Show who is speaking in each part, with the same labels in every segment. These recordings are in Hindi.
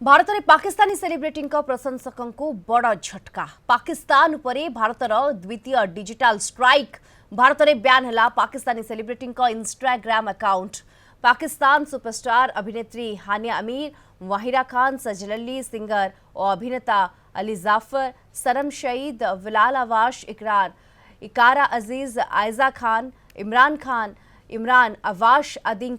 Speaker 1: भारत में पाकिस्तानी सेलिब्रिटी प्रशंसकों को बड़ झटका। पाकिस्तान उपरे भारतर द्वितीय डिजिटल स्ट्राइक। भारत में बैन है Pakistani celebrity Instagram account. Pakistan superstar अभिनेत्री हानिया अमीर, वाहिरा खान, सजल अली, सिंगर और अभिनेता अली जाफर, सनम शहीद, बिलाल अवाश, इकारा अजीज, आयजा खान, इमरान अवाश आदि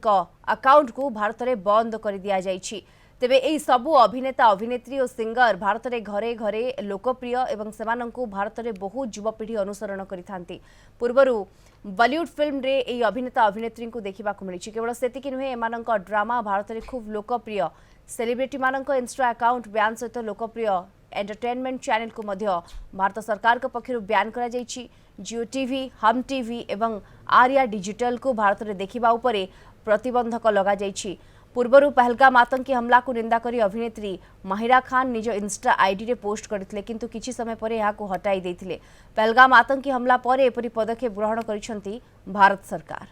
Speaker 1: अकाउंट को भारत में बंद कर दिया जाइछि। तेबे एई सबु अभिनेता अभिनेत्री और सिंगर भारत में घरे घरे लोकप्रिय एवं सेमानंकु भारत में बहु युवपीढ़ी अनुसरण करिथांती। पूर्वरु बॉलीवुड फिल्म रे एई अभिनेता अभिनेत्री को देखा मिली। केवल सेतिकी नुहे, एमानंक ड्रामा भारत में खूब लोकप्रिय। सेलिब्रिटी मानक इंस्टा अकाउंट बैन सहित लोकप्रिय एंटरटेनमेंट चैनल को मध्य भारत सरकार के पक्षरु बैन करा जाइछि। जियो टीवी, हम टीवी एवं आर्या डिजिटल को भारत में देखिबा उपरे प्रतिबंधक लगा जाइछि। पूर्वर पहलगाम आतंकी हमला को निंदा करी अभिनेत्री महिरा खान निज इंस्टा आईडी रे पोस्ट करथिले, किंतु किछि समय पर यहां को हटाई देथिले। पहलगाम आतंकी हमला पर एपरि पदक्षेप ग्रहण करिसंती भारत सरकार।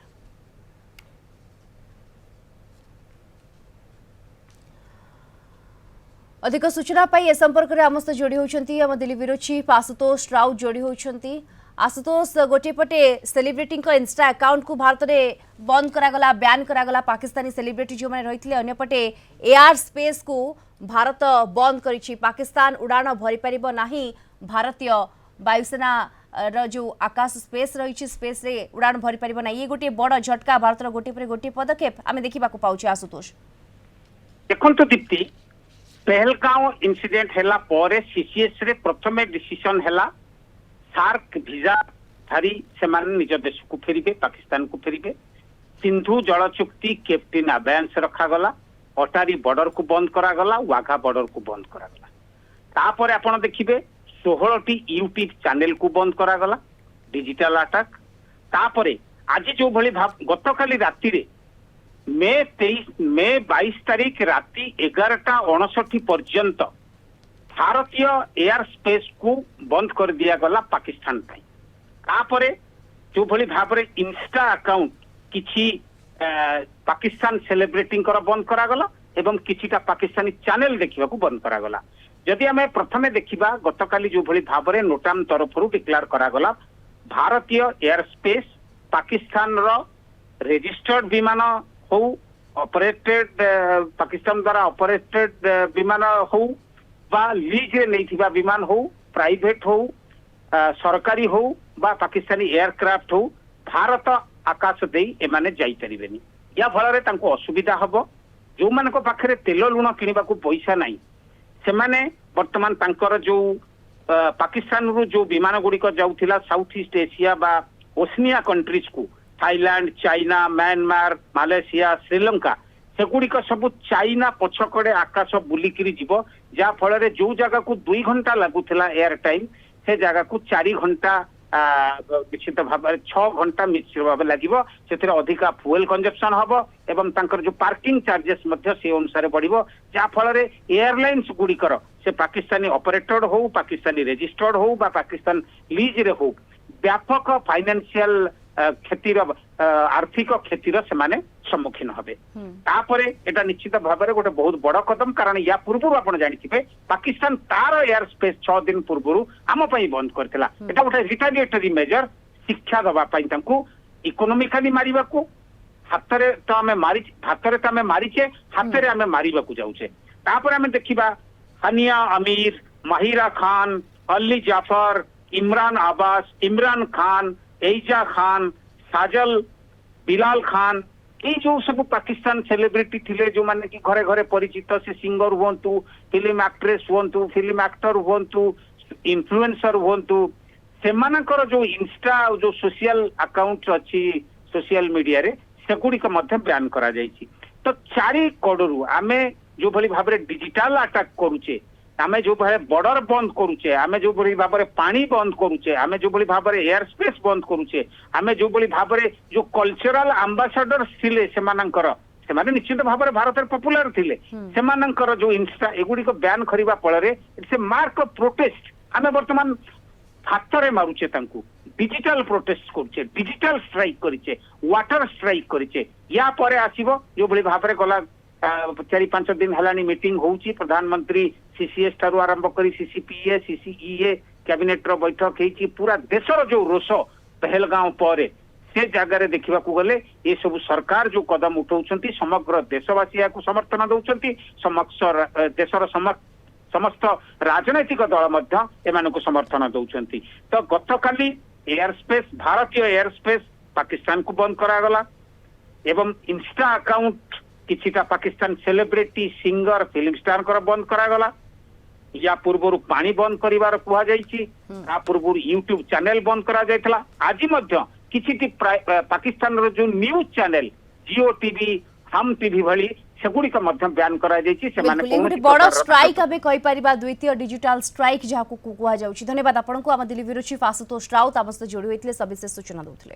Speaker 1: अधिक सूचना पाई ए संपर्क में आम सहित जोड़ी होती आम दिल्ली ब्यूरो चीफ आशुतोष राउत जोड़ी होती। आशुतोष, गोटे पटे सेलिब्रिटी इंस्टा अकाउंट को भारत में बंद करागला, बैन करागला पाकिस्तानी सेलिब्रिटी जो मैंने रही, अन्यपटे एयर स्पेस को भारत बंद करिछि। पाकिस्तान उड़ान भरी पारिबो नाही। भारतीय वायुसेना जो आकाश स्पेस रही स्पेस रे उड़ान भरी पारिबो नाही। ये गोटे बड़ झटका, भारत गोटे पर गोटे पदक्षेप आम देखा पाउछे। आशुतोष
Speaker 2: देखंतु दीप्ति, पहलगांव इंसिडेंट हैला परे सीसीएस रे प्रथमे डिसीजन हैला सार्क वीजा धारी से निज देश को फेरिबे, पाकिस्तान को फेरिबे। सिंधु जल चुक्ति कैप्टेन अबेयंस रखागला, अटारी बॉर्डर को बंद करागला, वाघा बॉर्डर को बंद करागला। तापर आपण देखिबे 16टी यूट्यूब चैनल को बंद करागला, डिजिटल अटैक। तापरे आज जो भली गतकाली राति रे मे 22 तारीख राति 11:59 पर्यंत भारतीय एयर स्पेस को बंद कर दिया गला पाकिस्तान पाई। तापरे जो भली भाबरे इंस्टा अकाउंट किछि पाकिस्तान सेलिब्रिटी बंद करागला एवं किछिटा पाकिस्तानी चैनल देखा बंद करागला। जदि आम प्रथमे देखा गतकाली जो भली भाबरे नोटाम तरफ डिक्लेयर करागला भारतीय एयर स्पेस पाकिस्तान रेजिस्टर्ड विमान हो, ऑपरेटेड पाकिस्तान द्वारा ऑपरेटेड विमान हो बा लीज रे नैथिबा विमान हो, प्राइवेट हो, सरकारी हो बा पाकिस्तानी एयरक्राफ्ट हो, भारत आकाश दे एमाने जाई परिबेनी। या फल रे तांको असुविधा हबो। जो मानको पाखरे तेल लुण किनिबा को पैसा नाही, सेमाने वर्तमान तांकर जो पाकिस्तान रु जो विमान गुडी को जाउथिला साउथ ईस्ट एशिया बा ओसनिया कंट्रीज को, Thailand, China, Myanmar, Malaysia, Sri Lanka, सेगुड़िक सब चाइना पछकड़े आकाश बुलिकी जीव। जहा फल जो जगह को 2 घंटा लगुला एयर टाइम, से जगह को 4 घंटा निश्चित भाव 6 घंटा निश्चित भाव लगे। से अधिका फ्यूएल कंजप्शन हम एवं तांकर जो पार्किंग चार्जेस से अनुसार बढ़ो। जहा फल एयरलाइंस गुड़िकर से पाकिस्तानी ऑपरेटेड हो, पाकिस्तानी रेजिस्टर्ड हो बा पाकिस्तान लीज रे हो, व्यापक फाइनेंशियल क्षतिर आर्थिक क्षतिर से सम्मुखीन हे। तापरे एटा निश्चित भाव गोटे बहुत बड़ कदम, कारण या पूर्व आप जानिथिबे पाकिस्तान तार एयर स्पेस 6 दिन पूर्व आम बंद करथिला। एटा गोटे रिटालिएटरी मेजर, शिक्षा दबा पई तांकू इकोनॉमिकली मारिबा को हातरे तो आमे मारिचे, हातरे आमे मारिबा को जाउचे। तापर आमे देखिबा हानिया अमीर, महिरा खान, अली जाफर, इमरान अब्बास, इमरान खान, एजा खान, साजल, बिलाल खान, ये जो सब पाकिस्तान सेलिब्रिटी थिले जो माने कि घरे घरे परिचित, से सिंगर हुंतु, फिल्म एक्ट्रेस हुंतु, फिल्म एक्टर हुंतु, इन्फ्लुएंसर हुंतु, सेमानकर जो इंस्टा जो सोशल अकाउंट अच्छी सोशल मीडिया रे सेगुड़िक मध्य बैन करा जायछि। तो 4 कड़रू आमे जो भली भाबरे डिजिटल अटैक करूचे, आमे जो भाई बॉर्डर बंद करूचे, आमे जो भली भाबरे पानी बंद करूचे, आमे जो भली भाबरे एयर स्पेस बंद करूचे, आमे जो भली भाबरे जो कल्चरल एम्बेसडर थिले सेमानंकर सेमाने निश्चित भाबरे भारत रे पॉपुलर थिले, सेमानंकर जो इंस्टा एगुडी को बैन करिबा पळरे it's a mark of protest. आमे वर्तमान हातरे मारुचे तांकू, डिजिटल प्रोटेस्ट करूचे, डिजिटल स्ट्राइक करिचे, वाटर स्ट्राइक करिचे। या परे आसीबो जो भली भाबरे गला चारि पांच दिन हेलानी मीटिंग होउची प्रधानमंत्री सीसीएस ठारू आरंभ करी सीसीपीए सीसीईए कैबिनेट रो बैठक हेची पूरा देशर जो रोष पहलगांव पर से जगार देखा गले ये सब सरकार जो कदम उठाउछंती समग्र देशवासी या समर्थन दउछंती देशर समस्त राजनैतिक दल मध्य एमानकु समर्थन दउछंती। तो गतकाली एयर स्पेस भारतीय एयर स्पेस पाकिस्तान को बंद करागला एवं इंस्टा अकाउंट किछिटा Pakistan celebrity singer film star कर बंद करागला या पूर्व पानी बंद करिवार कुहा जायछि ता पूर्व यूट्यूब चैनल बंद करा जायथला आज मध्य किछिटी पाकिस्तान रो जो न्यूज चैनल जियो टीवी हम टीवी भली सेगुड़िक मध्य बैन करा जायछि सेमाने
Speaker 1: बिल्कुल बड़ स्ट्राइक आबे कहि परिबा द्वितीय डिजिटल स्ट्राइक जहाको कुहा जाउछि। धन्यवाद आपनको आम दिल्ली ब्यूरो चीफ आशुतोष राउत आमस्त जोड़ी होइतले सविशेष सूचना दउथले।